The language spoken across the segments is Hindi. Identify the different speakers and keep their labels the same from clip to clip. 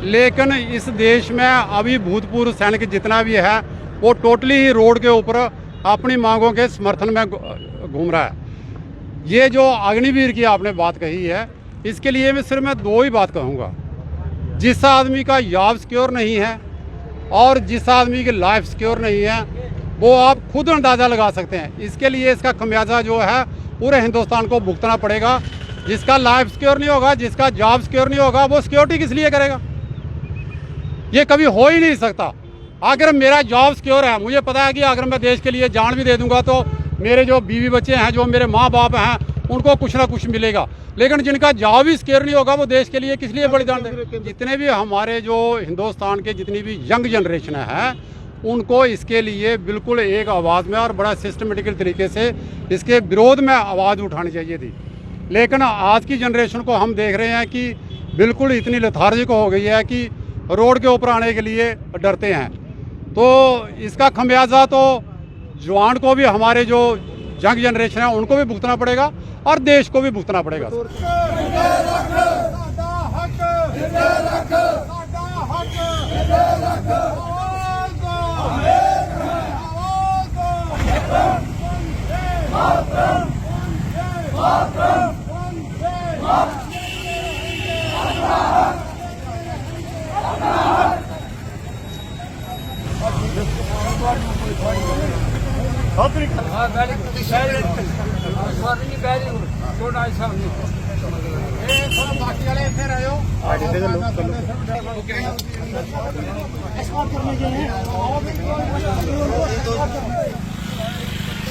Speaker 1: लेकिन इस देश में अभी भूतपूर्व सैनिक जितना भी है वो टोटली ही रोड के ऊपर अपनी मांगों के समर्थन में घूम रहा है। ये जो अग्निवीर की आपने बात कही है, इसके लिए मैं सिर्फ दो ही बात कहूँगा। जिस आदमी का जॉब सिक्योर नहीं है और जिस आदमी की लाइफ सिक्योर नहीं है, वो आप खुद अंदाज़ा लगा सकते हैं। इसके लिए इसका खमियाजा जो है पूरे हिंदुस्तान को भुगतना पड़ेगा। जिसका लाइफ सिक्योर नहीं होगा, जिसका जॉब सिक्योर नहीं होगा, वो सिक्योरिटी किस लिए करेगा? ये कभी हो ही नहीं सकता। अगर मेरा जॉब सिक्योर है, मुझे पता है कि अगर मैं देश के लिए जान भी दे दूंगा तो मेरे जो बीवी बच्चे हैं, जो मेरे माँ बाप हैं, उनको कुछ ना कुछ मिलेगा। लेकिन जिनका जॉब ही सिक्योर नहीं होगा, वो देश के लिए किस लिए बलिदान देंगे? जितने भी हमारे जो हिंदुस्तान के जितनी भी यंग जनरेशन है, उनको इसके लिए बिल्कुल एक आवाज़ में और बड़ा सिस्टमेटिकल तरीके से इसके विरोध में आवाज़ उठानी चाहिए थी। लेकिन आज की जनरेशन को हम देख रहे हैं कि बिल्कुल इतनी लेथार्जिक हो गई है कि रोड के ऊपर आने के लिए डरते हैं। तो इसका खमियाजा तो जवान को भी, हमारे जो यंग जनरेशन है उनको भी भुगतना पड़ेगा और देश को भी भुगतना पड़ेगा।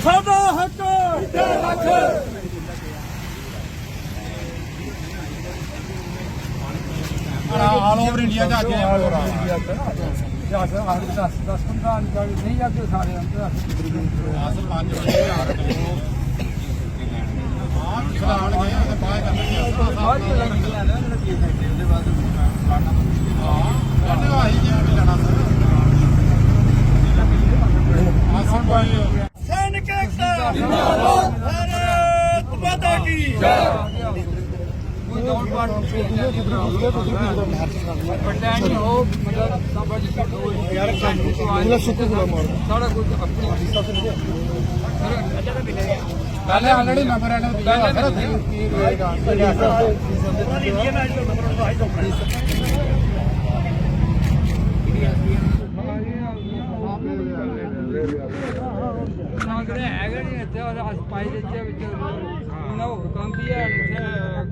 Speaker 2: सादा हक
Speaker 1: ऑल ओवर इंडिया जा के
Speaker 2: नहीं जाते सारे सैनिक भारत माता की
Speaker 1: पहले ऑलरेडी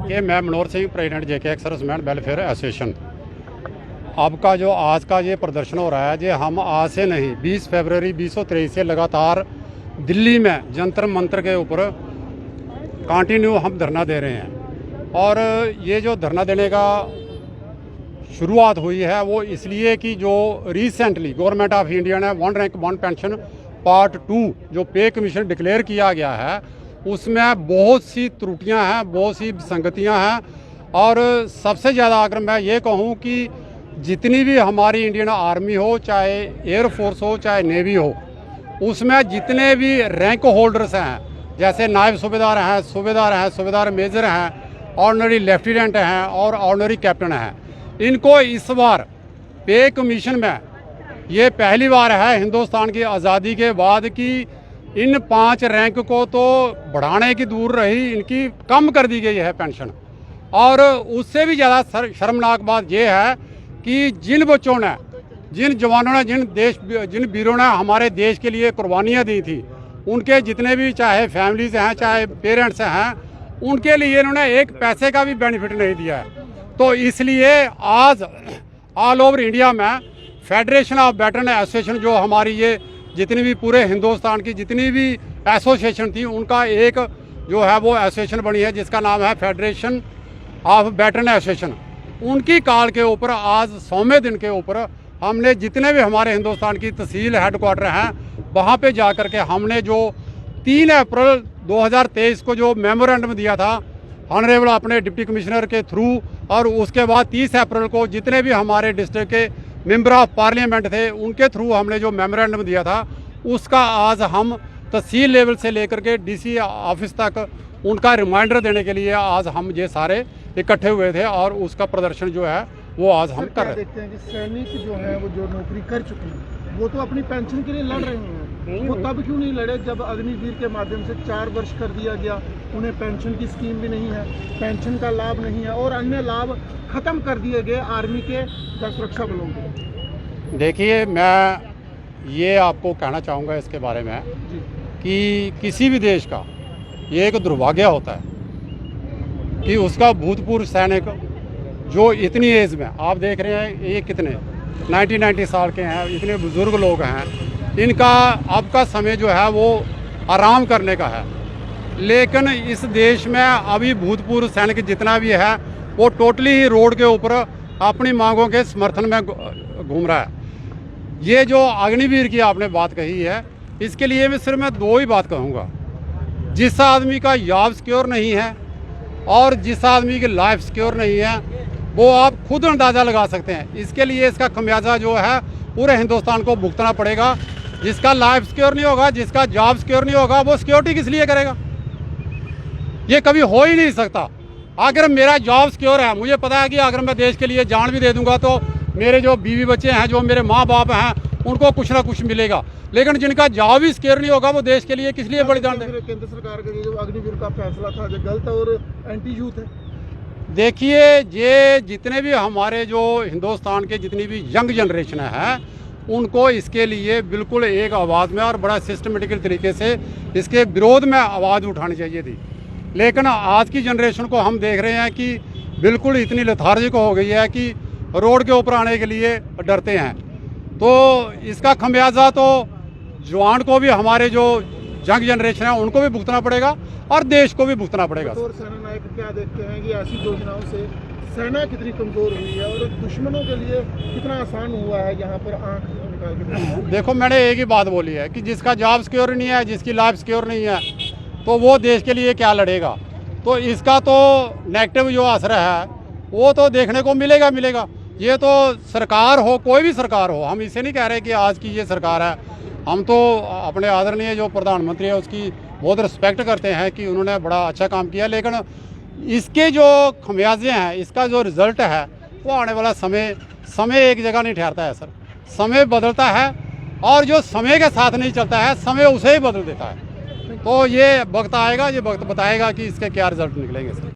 Speaker 1: कि मैं Manohar Singh, president JK serviceman welfare association. आपका जो आज का ये प्रदर्शन हो रहा है, ये हम आज से नहीं 20 फरवरी 2023 से लगातार दिल्ली में जंतर मंतर के ऊपर कंटिन्यू हम धरना दे रहे हैं। और ये जो धरना देने का शुरुआत हुई है वो इसलिए कि जो रिसेंटली गवर्नमेंट ऑफ इंडिया ने 1 रैंक 1 पेंशन पार्ट 2 जो पे कमीशन डिक्लेयर किया गया है, उसमें बहुत सी त्रुटियां हैं, बहुत सी विसंगतियां हैं। और सबसे ज़्यादा अगर मैं ये कहूँ कि जितनी भी हमारी इंडियन आर्मी हो, चाहे एयरफोर्स हो, चाहे नेवी हो, उसमें जितने भी रैंक होल्डर्स हैं, जैसे नायब सूबेदार हैं, सूबेदार मेजर हैं, ऑर्डिनरी लेफ्टिनेंट हैं और ऑर्डिनरी कैप्टन हैं, इनको इस बार पे कमीशन में ये पहली बार है हिंदुस्तान की आज़ादी के बाद कि इन 5 रैंक को तो बढ़ाने की दूर रही, इनकी कम कर दी गई है पेंशन। और उससे भी ज़्यादा शर्मनाक बात यह है कि जिन बच्चों ने, जिन जवानों ने, जिन वीरों ने हमारे देश के लिए कुर्बानियाँ दी थी, उनके जितने भी चाहे फैमिलीज हैं, चाहे पेरेंट्स हैं, उनके लिए इन्होंने एक पैसे का भी बेनिफिट नहीं दिया है। तो इसलिए आज ऑल ओवर इंडिया में फेडरेशन ऑफ वेटरन एसोसिएशन, जो हमारी ये जितनी भी पूरे हिंदुस्तान की जितनी भी एसोसिएशन थी, उनका एक जो है वो एसोसिएशन बनी है जिसका नाम है फेडरेशन ऑफ वेटरन एसोसिएशन। उनकी कॉल के ऊपर आज 100वें दिन के ऊपर हमने जितने भी हमारे हिंदुस्तान की तहसील हेडक्वार्टर हैं, वहाँ पे जा कर के हमने जो 3 अप्रैल 2023 को जो मेमोरेंडम दिया था ऑनरेबल अपने डिप्टी कमिश्नर के थ्रू, और उसके बाद 30 अप्रैल को जितने भी हमारे डिस्ट्रिक्ट के मेंबर ऑफ पार्लियामेंट थे उनके थ्रू हमने जो मेमोरेंडम दिया था, उसका आज हम तहसील लेवल से लेकर के DC ऑफिस तक उनका रिमाइंडर देने के लिए आज हम ये सारे इकट्ठे हुए थे और उसका प्रदर्शन जो है वो आज हम
Speaker 3: सर,
Speaker 1: कर
Speaker 3: क्या
Speaker 1: रहे हैं।
Speaker 3: देखते हैं कि सैनिक जो है वो जो नौकरी कर चुके हैं वो तो अपनी पेंशन के लिए लड़ रहे हैं, वो तब क्यों नहीं लड़े जब अग्निवीर के माध्यम से 4 वर्ष कर दिया गया, उन्हें पेंशन की स्कीम भी नहीं है, पेंशन का लाभ नहीं है और अन्य लाभ खत्म कर दिए गए आर्मी के या सुरक्षा बलों के।
Speaker 1: देखिए, मैं ये आपको कहना चाहूँगा इसके बारे में
Speaker 3: जी
Speaker 1: कि किसी भी देश का ये एक दुर्भाग्य होता है कि उसका भूतपूर्व सैनिक जो इतनी एज में, आप देख रहे हैं ये कितने 90 साल के हैं, इतने बुजुर्ग लोग हैं, इनका अब का समय जो है वो आराम करने का है। लेकिन इस देश में अभी भूतपूर्व सैनिक जितना भी है वो टोटली ही रोड के ऊपर अपनी मांगों के समर्थन में घूम रहा है। ये जो अग्निवीर की आपने बात कही है, इसके लिए मैं सिर्फ 2 ही बात कहूँगा। जिस आदमी का जॉब सिक्योर नहीं है और जिस आदमी की लाइफ सिक्योर नहीं है, वो आप खुद अंदाज़ा लगा सकते हैं। इसके लिए इसका खमियाजा जो है पूरे हिंदुस्तान को भुगतना पड़ेगा। जिसका लाइफ सिक्योर नहीं होगा, जिसका जॉब सिक्योर नहीं होगा, वो सिक्योरिटी किस लिए करेगा? ये कभी हो ही नहीं सकता। अगर मेरा जॉब सिक्योर है, मुझे पता है कि अगर मैं देश के लिए जान भी दे दूंगा तो मेरे जो बीवी बच्चे हैं, जो मेरे माँ बाप हैं, उनको कुछ ना कुछ मिलेगा। लेकिन जिनका जॉब ही सिक्योर नहीं होगा, वो देश के लिए किस लिए बलिदान देंगे?
Speaker 3: केंद्र सरकार का ये जो अग्निवीर का फैसला था जो गलत और एंटी यूथ है।
Speaker 1: देखिए, ये जितने भी हमारे जो हिंदुस्तान के जितनी भी यंग जनरेशन है, उनको इसके लिए बिल्कुल एक आवाज़ में और बड़ा सिस्टमेटिकल तरीके से इसके विरोध में आवाज़ उठानी चाहिए थी। लेकिन आज की जनरेशन को हम देख रहे हैं कि बिल्कुल इतनी लेथार्जिक हो गई है कि रोड के ऊपर आने के लिए डरते हैं। तो इसका खमियाजा तो जवान को भी, हमारे जो यंग जनरेशन है उनको भी भुगतना पड़ेगा और देश को भी भुगतना पड़ेगा।
Speaker 3: और सेना नायक क्या देखते हैं कि ऐसी योजनाओं से सेना कितनी कमजोर हुई है और दुश्मनों के लिए कितना आसान हुआ है यहाँ पर आंख निकाल के देखना?
Speaker 1: देखो, मैंने एक ही बात बोली है कि जिसका जॉब सिक्योर नहीं है, जिसकी लाइफ सिक्योर नहीं है, तो वो देश के लिए क्या लड़ेगा? तो इसका तो नेगेटिव जो असर है वो तो देखने को मिलेगा। ये तो सरकार हो, कोई भी सरकार हो, हम इसे नहीं कह रहे कि आज की ये सरकार है। हम तो अपने आदरणीय जो प्रधानमंत्री है उसकी बहुत रिस्पेक्ट करते हैं कि उन्होंने बड़ा अच्छा काम किया। लेकिन इसके जो खमियाजे हैं, इसका जो रिज़ल्ट है, वो आने वाला समय एक जगह नहीं ठहरता है सर। समय बदलता है और जो समय के साथ नहीं चलता है, समय उसे ही बदल देता है। तो ये वक्त आएगा, ये वक्त बताएगा कि इसके क्या रिजल्ट निकलेंगे सर।